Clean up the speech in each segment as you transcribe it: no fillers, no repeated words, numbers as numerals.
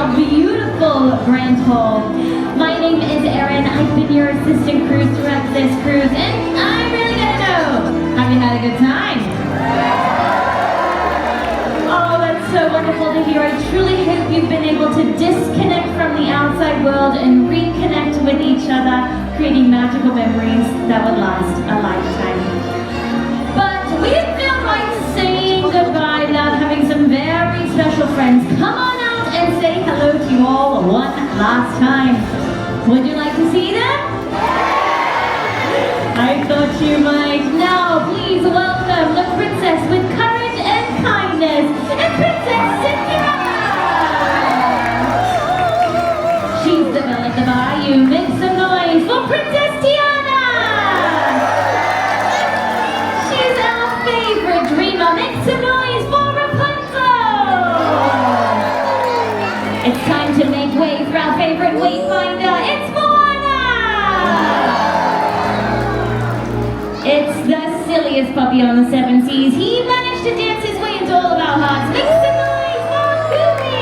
our beautiful Grand Hall. My name is Erin. I've been your assistant cruise throughout this cruise, and I'm really gonna know, have you had a good time? Oh, that's so wonderful to hear. I truly hope you've been able to disconnect from the outside world and reconnect with each other, creating magical memories that would last a lifetime. But we didn't feel right saying goodbye without having some very special friends come on out and say hello to you all one last time. Would you like to see them? I thought you might. Now, please welcome the princess with courage and kindness, and Princess Cinderella! She's the belle of the bayou. Make some noise for Princess Tiana! She's our favorite dreamer. Make some noise for Rapunzel! It's time to make way for our favorite wayfinder. It's Moana! It's the silliest puppy on the seven seas. He managed to dance his way into all of our hearts. Make some noise for Goofy!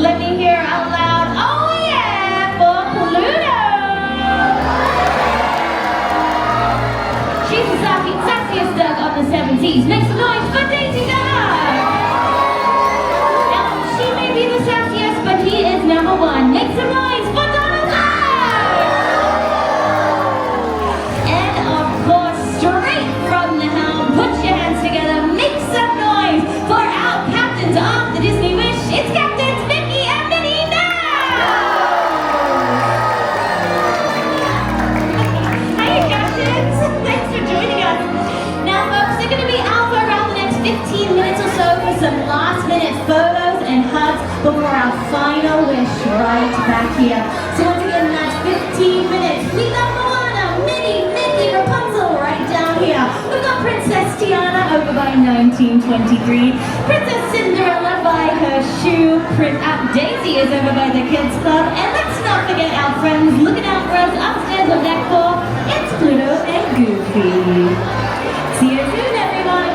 Let me hear out loud, oh yeah, for Pluto! She's the sassiest duck on the seven seas. Make some noise for Daisy Duck! Now, she may be the sassiest, but he is number one. Make some noise for Donald Duck! And of course, straight from the helm, put your hands together, make some noise for our captains of the Disney Wish. It's Captains Mickey and Minnie now! Hiya, Captains! Thanks for joining us. Now, folks, they're going to be out for around the next 15 minutes or so for some last-minute photos and hugs before our final wish right back here. So once again, that's 15 minutes. We got Moana, Minnie, Mickey, Rapunzel right down here. We've got Princess Tiana over by 1923. Princess Cinderella by her shoe. Daisy is over by the Kids Club. And let's not forget our friends looking out for us upstairs on deck 4. It's Pluto and Goofy. See you soon, everyone.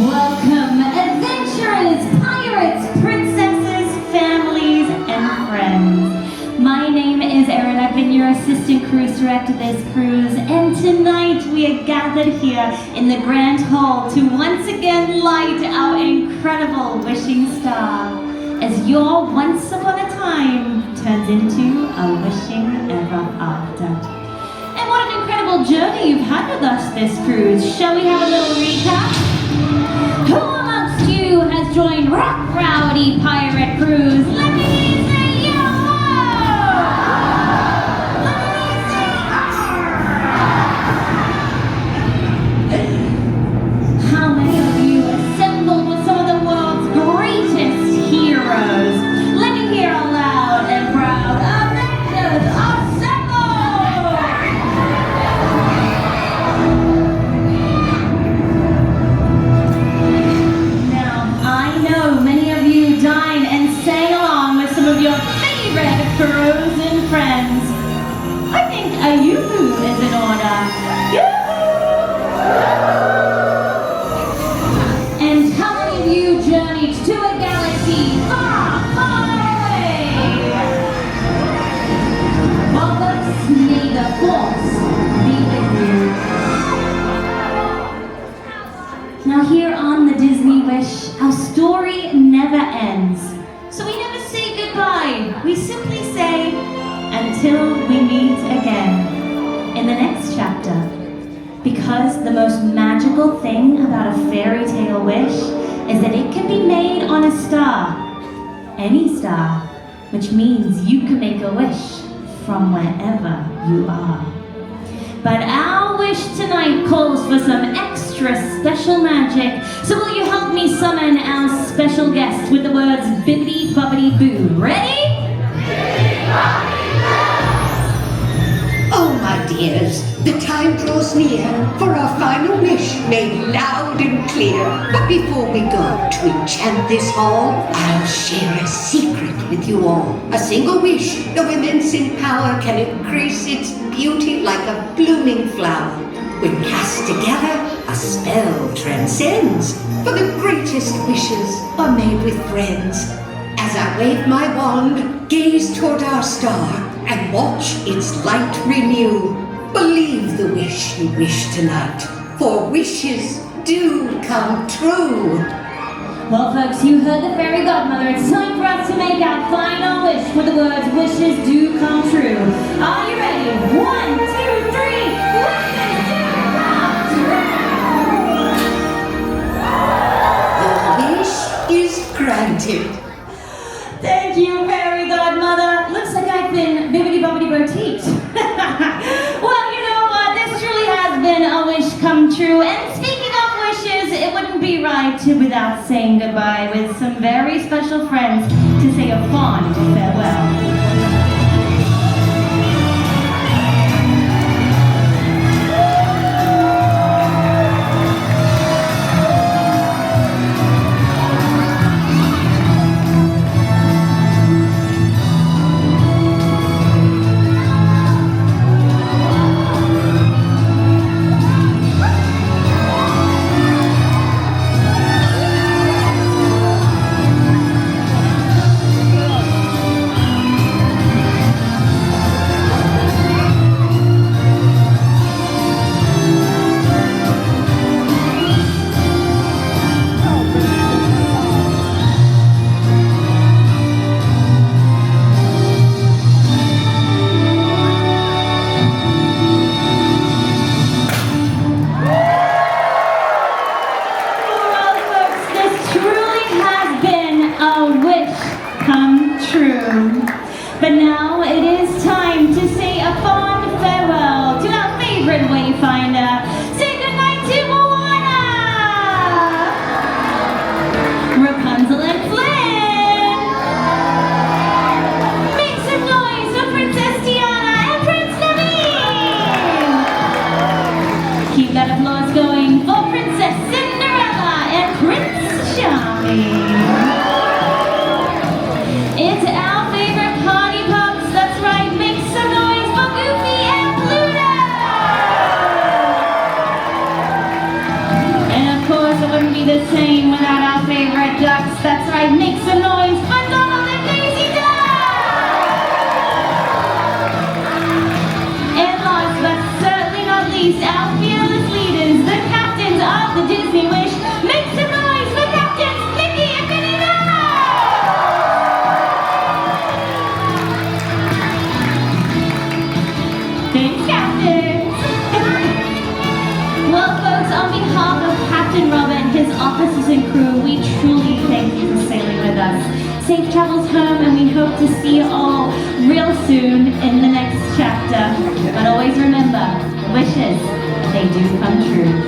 Welcome, adventurers, pirates, princesses, families, and friends. My name is Erin. I've been your assistant cruise director this cruise, and tonight we are gathered here in the Grand Hall to once again light our incredible wishing star as your once upon a time turns into a wishing ever after. And what an incredible journey you've had with us this cruise. Shall we have a little recap? Who amongst you has joined Rock Rowdy Pirate Cruise? Let me say yo! Let me say How many of you assembled with some of the world's greatest heroes? Let me hear a loud and proud Avengers assemble! Dine and sang along with some of your favorite frozen friends. I think a yoo-hoo is in order. Yoo-hoo! And how many of you journeyed to a galaxy far, far away? Well, folks, may the force be with you. Now here on the Disney Wish, our story never ends. So we never say goodbye. We simply say, until we meet again in the next chapter. Because the most magical thing about a fairy tale wish is that it can be made on a star. Any star. Which means you can make a wish from wherever you are. But our wish tonight calls for some extra extra special magic. So will you help me summon our special guest with the words bibbidi bobbidi boo? Ready? Oh, my dears, the time draws near for our final wish made loud and clear. But before we go to enchant this hall, I'll share a secret with you all. A single wish, though immense in power, can increase its beauty like a blooming flower. When cast together, a spell transcends, for the greatest wishes are made with friends. As I wave my wand, gaze toward our star, and watch its light renew. Believe the wish you wish tonight, for wishes do come true. Well, folks, you heard the fairy godmother. It's time for us to make our final wish with the words wishes do come true. Are you ready? 1, 2, 3, wishes do come true! The wish is granted. Thank you, fairy godmother. Looks like I've been bibbidi-bobbidi boutique. Well, you know what? This truly has been a wish come true. And speaking of wishes, it wouldn't be right to without saying goodbye with some very special friends to say a fond farewell. But now it is time to say a fond farewell to our favorite wayfinder. Say goodnight to Moana, Rapunzel and Flynn. Make some noise for Princess Tiana and Prince Naveen. Keep that applause going for Princess Cinderella and Prince Charming. It's our favorite party pups, that's right, make some noise for Goofy and Pluto! And of course it wouldn't be the same without our favorite ducks, that's right, make some noise for Donald and Daisy Duck! And last but certainly not least, our fearless leaders, the captains of the Disney Wish, make some noise for Captains Mickey and Minnie! Thanks, Captain! Well, folks, on behalf of Captain Robin, his officers and crew, we truly thank you for sailing with us. Safe travels home, and we hope to see you all real soon in the next chapter. But always remember, wishes, they do come true.